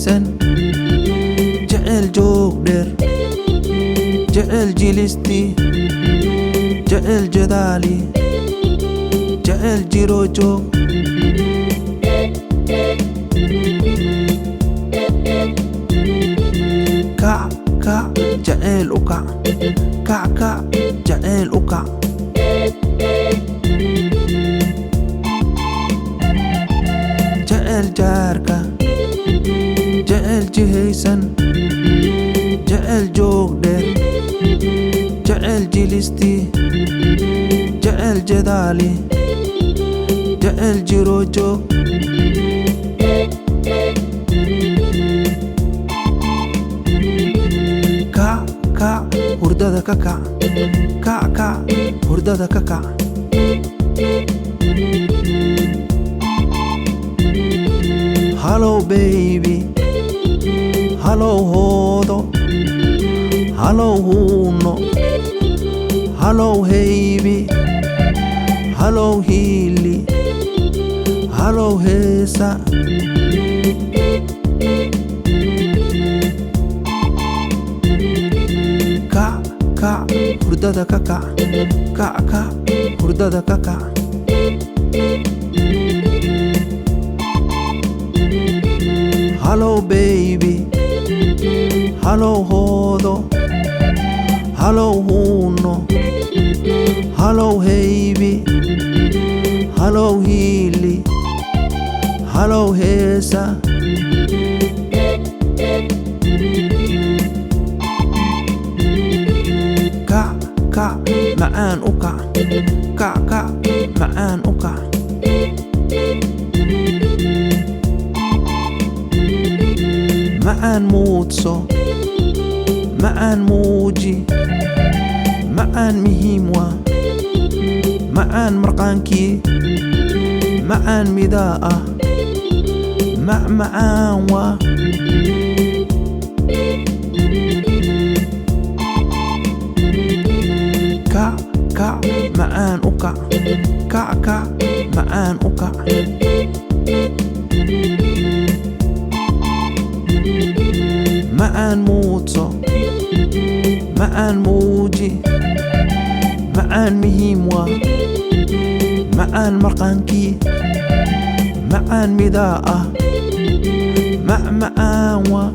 jihaysan jecel joog dheer jecel jilisti jecel jadaali jecel jiro joog Kac Kac Jaceyl u kac Kac Kac Jaceyl u kac jecel jaarka jecel jihaysan jecel joog dheer jecel jilisti jecel jadaali jecel jiro joog Kac Kac hurdada ka kac Kac Kac hurdada ka kac Hello baby Hello hoodo Hello huuno Hello haybi Hello hiili Hello heesa Kac Kac hurdada ka kac Kac Kac hurdada ka kac Hello baby Hello hoodo Hello huuno Hello haybi Hello hiili Hello heesa Kac Kac macaan u kac Kac Kac macaan u kac macaan muudso macaan muuji macaan muhiim waa macaan marqaankii macaan midaa ah macaan waa Kac Kac macaan u kac Kac Kac macaan u kac macaan muudso macaan muuji macaan muhiim waa macaan marqaankii macaan midaa ah macaan waa